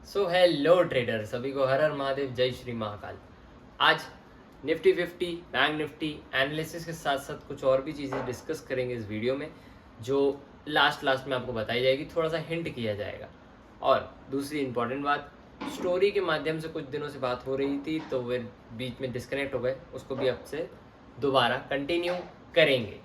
So hello trader, सभी को हर हर महादेव, जय श्री महाकाल। आज निफ्टी 50, बैंक निफ्टी एनालिसिस के साथ साथ कुछ और भी चीज़ें डिस्कस करेंगे इस वीडियो में, जो लास्ट में आपको बताई जाएगी, थोड़ा सा हिंट किया जाएगा। और दूसरी इंपॉर्टेंट बात, स्टोरी के माध्यम से कुछ दिनों से बात हो रही थी तो वे बीच में डिस्कनेक्ट हो गए, उसको भी अब से दोबारा कंटिन्यू करेंगे।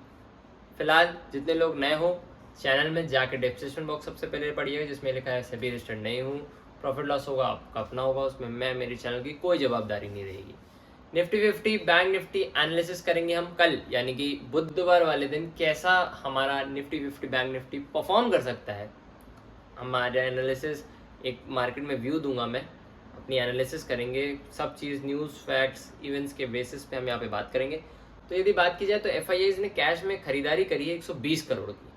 फिलहाल जितने लोग नए हो चैनल में जाके डिस्क्रिप्शन बॉक्स सबसे पहले पढ़िएगा, जिसमें लिखा है सभी रजिस्टर्ड नहीं हूँ, प्रॉफिट लॉस होगा आपका अपना होगा, उसमें मैं मेरी चैनल की कोई जवाबदारी नहीं रहेगी। निफ्टी 50 बैंक निफ्टी एनालिसिस करेंगे हम कल, यानी कि बुधवार वाले दिन, कैसा हमारा निफ्टी 50 बैंक निफ्टी परफॉर्म कर सकता है। हमारा एनालिसिस एक मार्केट में व्यू दूंगा, मैं अपनी एनालिसिस करेंगे, सब चीज़ न्यूज़ फैक्ट्स इवेंट्स के बेसिस पे हम यहाँ पे बात करेंगे। तो यदि बात की जाए तो एफआईआईज ने कैश में खरीदारी करी है 120 करोड़ की,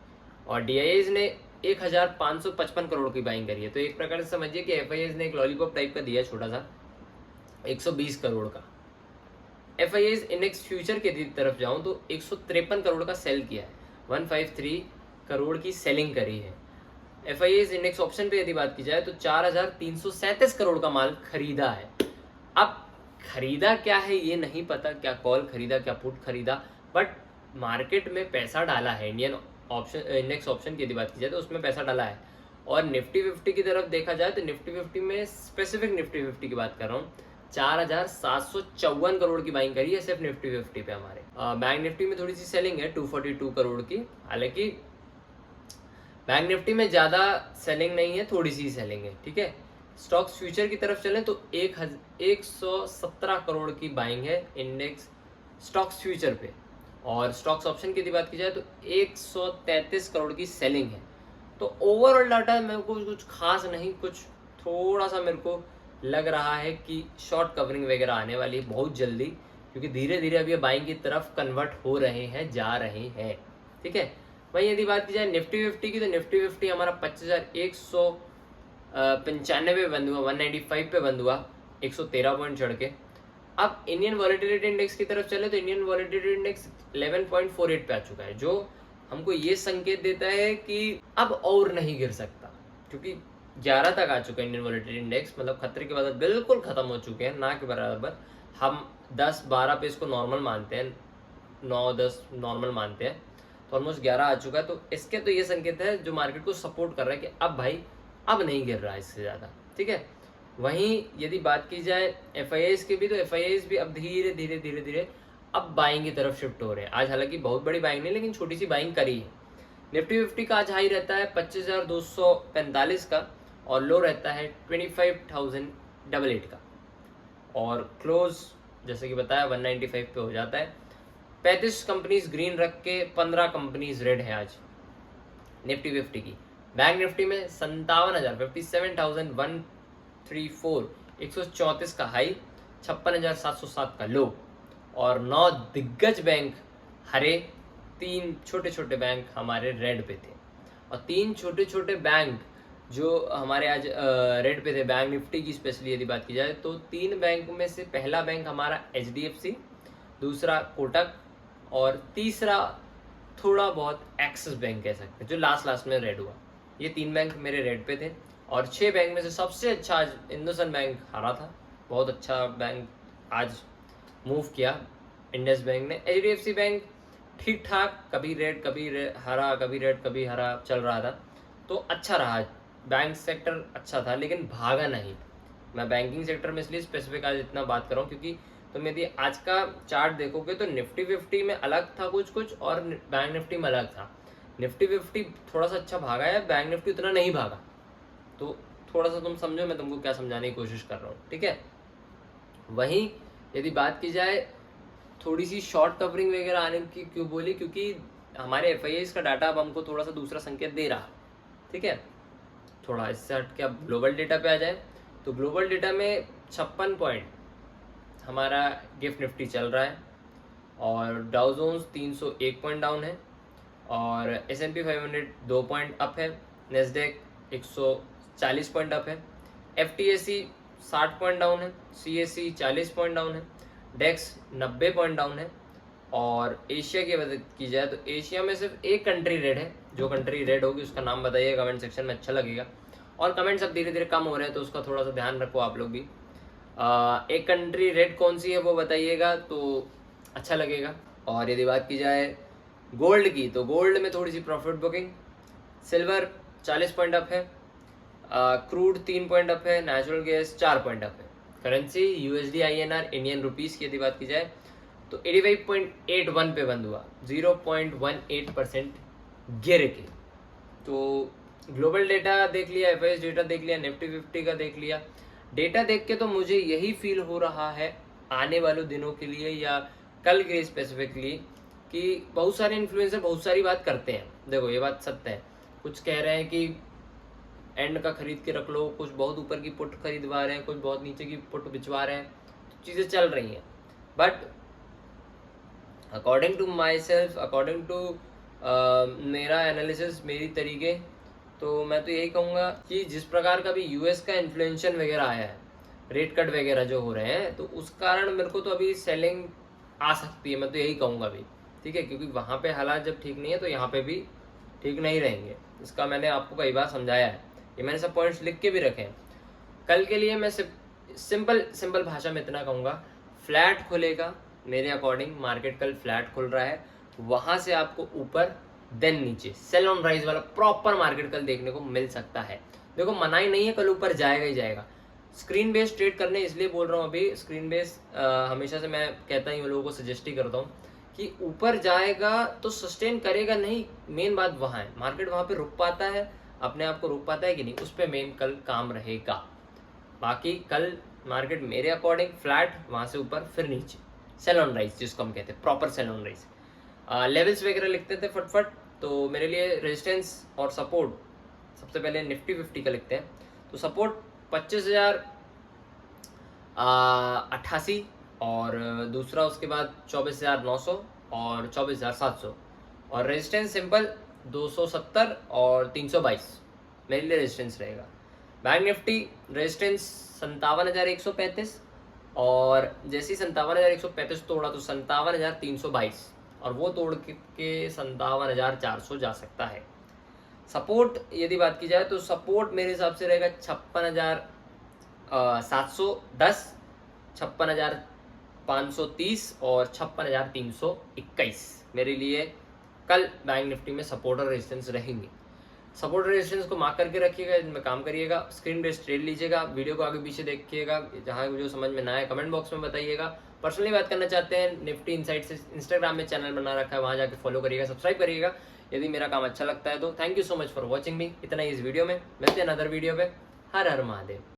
और डीआईआईज ने 1555 करोड़ की बाइंग करी है। तो एक प्रकार से समझिए कि एफआईआईज ने एक लॉलीपॉप टाइप का दिया छोटा सा 120 करोड़ का। एफआईआईज इंडेक्स फ्यूचर की तरफ जाऊं तो 153 करोड़ का सेल किया है, 153 करोड़ की सेलिंग करी है। एफआईआईज इंडेक्स ऑप्शन पे यदि बात की जाए तो 4337 करोड़ का माल खरीदा है। अब खरीदा क्या है ये नहीं पता, क्या कॉल खरीदा क्या पुट खरीदा, बट मार्केट में पैसा डाला है। इंडियन ऑप्शन इंडेक्स ऑप्शन की यदि बात की जाए तो उसमें पैसा डाला है। और निफ्टी 50 की तरफ देखा जाए तो निफ्टी 50 में स्पेसिफिक निफ्टी 50 की बात कर रहा हूँ, 4754 करोड़ की बाइंग करी है सिर्फ निफ्टी 50 पे हमारे। बैंक निफ्टी में थोड़ी सी सेलिंग है 242 करोड़ की, हालांकि बैंक निफ्टी में ज़्यादा सेलिंग नहीं है, थोड़ी सी सेलिंग है, ठीक है। स्टॉक्स फ्यूचर की तरफ चलें तो 117 करोड़ की बाइंग है इंडेक्स स्टॉक्स फ्यूचर पे, और स्टॉक्स ऑप्शन की बात की जाए तो 133 करोड़ की सेलिंग है। तो ओवरऑल डाटा मेरे को कुछ खास नहीं, कुछ थोड़ा सा मेरे को लग रहा है कि शॉर्ट कवरिंग वगैरह आने वाली है बहुत जल्दी, क्योंकि धीरे धीरे अभी बाइंग की तरफ कन्वर्ट हो रहे हैं, जा रहे हैं, ठीक है। वहीं यदि बात की जाए निफ्टी 50 की तो निफ्टी 50 हमारा 25,195 बंद हुआ, 195 पे बंद हुआ, 113 पॉइंट चढ़ के। अब इंडियन वॉलेटिलिटी इंडेक्स की तरफ चले तो इंडियन वॉलेटिलिटी इंडेक्स 11.48 पे आ चुका है, जो हमको ये संकेत देता है कि अब और नहीं गिर सकता, क्योंकि 11 तक आ चुका है इंडियन वॉलेटिलिटी इंडेक्स, मतलब खतरे के बाद बिल्कुल खत्म हो चुके हैं, ना के बराबर। हम 10-12 पे इसको नॉर्मल मानते हैं, 9-10 नॉर्मल मानते हैं, तो ऑलमोस्ट 11 आ चुका है। तो इसके तो ये संकेत है जो मार्केट को सपोर्ट कर रहा है कि अब भाई अब नहीं गिर रहा है इससे ज़्यादा, ठीक है। वहीं यदि बात की जाए एफआईआईज की भी, तो एफआईआईज भी अब धीरे धीरे धीरे धीरे अब बाइंग की तरफ शिफ्ट हो रहे हैं। आज हालांकि बहुत बड़ी बाइंग नहीं, लेकिन छोटी सी बाइंग करी है। निफ्टी 50 का आज हाई रहता है 25,245 का, और लो रहता है 25,088 का, और क्लोज जैसे कि बताया 195 पे हो जाता है। 35 कंपनीज ग्रीन रख के 15 कंपनीज रेड है आज निफ्टी 50 की। बैंक निफ्टी में 57,134, 134 का हाई, 56,707 का लो, और 9 दिग्गज बैंक हरे, 3 छोटे छोटे बैंक हमारे रेड पे थे। और 3 छोटे छोटे बैंक जो हमारे आज रेड पे थे बैंक निफ्टी की स्पेशली यदि बात की जाए तो 3 बैंक में से पहला बैंक हमारा HDFC, दूसरा कोटक, और तीसरा थोड़ा बहुत एक्सिस बैंक कह सकते हैं, जो लास्ट में रेड हुआ। ये 3 बैंक मेरे रेड पे थे। और 6 बैंक में से सबसे अच्छा आज इंडसइंड बैंक हारा था, बहुत अच्छा बैंक आज मूव किया इंडस बैंक ने। HDFC बैंक ठीक ठाक, कभी रेड कभी हरा, कभी रेड कभी हरा चल रहा था, तो अच्छा रहा। बैंक सेक्टर अच्छा था लेकिन भागा नहीं। मैं बैंकिंग सेक्टर में इसलिए स्पेसिफिक आज इतना बात कर रहा हूँ, क्योंकि तुम यदि आज का चार्ट देखोगे तो निफ्टी 50 में अलग था कुछ और बैंक निफ्टी में अलग था। निफ्टी 50 थोड़ा सा अच्छा भागा है, बैंक निफ्टी उतना नहीं भागा। तो थोड़ा सा तुम समझो मैं तुमको क्या समझाने की कोशिश कर रहा हूँ, ठीक है। वहीं यदि बात की जाए थोड़ी सी शॉर्ट कवरिंग वगैरह आने की क्यों बोली, क्योंकि हमारे एफआईआईज का डाटा अब हमको थोड़ा सा दूसरा संकेत दे रहा, ठीक है। थोड़ा इससे हट के अब ग्लोबल डेटा पे आ जाए तो ग्लोबल डेटा में 56 पॉइंट हमारा गिफ्ट निफ्टी चल रहा है, और डाउ जोन्स 301 पॉइंट डाउन है, और S&P 500 2 पॉइंट अप है, नेस्डेक 140 पॉइंट अप है, FTSE 60 पॉइंट डाउन है, CSE 40 पॉइंट डाउन है, डेक्स 90 पॉइंट डाउन है। और एशिया की बात की जाए तो एशिया में सिर्फ एक कंट्री रेड है, जो कंट्री रेड होगी उसका नाम बताइए कमेंट सेक्शन में, अच्छा लगेगा। और कमेंट्स अब धीरे धीरे कम हो रहे हैं, तो उसका थोड़ा सा ध्यान रखो आप लोग भी। एक कंट्री रेड कौन सी है वो बताइएगा तो अच्छा लगेगा। और यदि बात की जाए गोल्ड की, तो गोल्ड में थोड़ी सी profit booking, silver 40 point up है, क्रूड 3 पॉइंट अप है, नेचुरल गैस 4 पॉइंट अप है। Currency USD INR Indian rupees की यदि बात की जाए तो 85.81 पे बंद हुआ, 0.18% गिर के। तो ग्लोबल डेटा देख लिया, FIS डेटा देख लिया, निफ्टी 50 का देख लिया। डेटा देख के तो मुझे यही फील हो रहा है आने वाले दिनों के लिए या कल के स्पेसिफिकली कि बहुत सारे इन्फ्लुएंसर बहुत सारी बात करते हैं। देखो ये बात सत्य है, कुछ कह रहे हैं कि एंड का खरीद के रख लो, कुछ बहुत ऊपर की पुट खरीदवा रहे हैं, कुछ बहुत नीचे की पुट बिचवा रहे हैं, तो चीज़ें चल रही हैं। But according to myself, according to मेरा एनालिसिस, मेरी तरीके, तो मैं तो यही कहूँगा कि जिस प्रकार का भी यूएस का इन्फ्लेशन वगैरह आया है, रेट कट वगैरह जो हो रहे हैं, तो उस कारण मेरे को तो अभी सेलिंग आ सकती है, मैं तो यही कहूँगा अभी, ठीक है। क्योंकि वहाँ पे हालात जब ठीक नहीं है तो यहाँ पे भी ठीक नहीं रहेंगे। इसका मैंने आपको कई बार समझाया है, ये मैंने सब पॉइंट्स लिख के भी रखे हैं। कल के लिए मैं सिंपल भाषा में इतना कहूँगा, फ्लैट खुलेगा मेरे अकॉर्डिंग, मार्केट कल फ्लैट खुल रहा है, वहाँ से आपको ऊपर देन नीचे सेल ऑन राइज वाला प्रॉपर मार्केट कल देखने को मिल सकता है। देखो मनाही नहीं है, कल ऊपर जाएगा ही जाएगा। स्क्रीन बेस ट्रेड करने इसलिए बोल रहा हूँ अभी, स्क्रीन बेस हमेशा से मैं कहता ही लोगों को सजेस्ट ही करता हूँ कि ऊपर जाएगा तो सस्टेन करेगा नहीं, मेन बात वहाँ है, मार्केट वहाँ पे रुक पाता है, अपने आप को रुक पाता है कि नहीं, उस पर मेन कल काम रहेगा। बाकी कल मार्केट मेरे अकॉर्डिंग फ्लैट, वहाँ से ऊपर फिर नीचे, सेल ऑन राइज जिसको हम कहते हैं, proper sale on rise. Levels वगैरह लिखते थे फटफट, तो मेरे लिए रेजिस्टेंस और सपोर्ट, सबसे पहले निफ्टी 50 का लिखते हैं। तो सपोर्ट 25,088 और दूसरा उसके बाद 24,900 और 24,700, और रेजिस्टेंस सिंपल 270 और 322 मेरे लिए रेजिस्टेंस रहेगा। बैंक निफ्टी रेजिस्टेंस 57,135 और जैसे ही 57,135 तोड़ा तो 57,322 और वो तोड़ के 57,400 जा सकता है। सपोर्ट यदि बात की जाए तो सपोर्ट मेरे हिसाब से रहेगा 56,710, 56,530 और 56,321 मेरे लिए कल बैंक निफ्टी में सपोर्ट और रेजिस्टेंस रहेंगे। सपोर्ट रेजिस्टेंस को मार्क करके रखिएगा, इनमें काम करिएगा, स्क्रीन बेस्ड ट्रेड लीजिएगा, वीडियो को आगे पीछे देखिएगा, जहाँ जो समझ में ना आए कमेंट बॉक्स में बताइएगा। पर्सनली बात करना चाहते हैं निफ्टी इनसाइट से, इंस्टाग्राम में चैनल बना रखा है, वहाँ जाके फॉलो करिएगा, सब्सक्राइब करिएगा यदि मेरा काम अच्छा लगता है तो। Thank you so much for watching मी, इतना ही इस वीडियो में, मिलते हैं अनदर वीडियो पे। हर हर महादेव।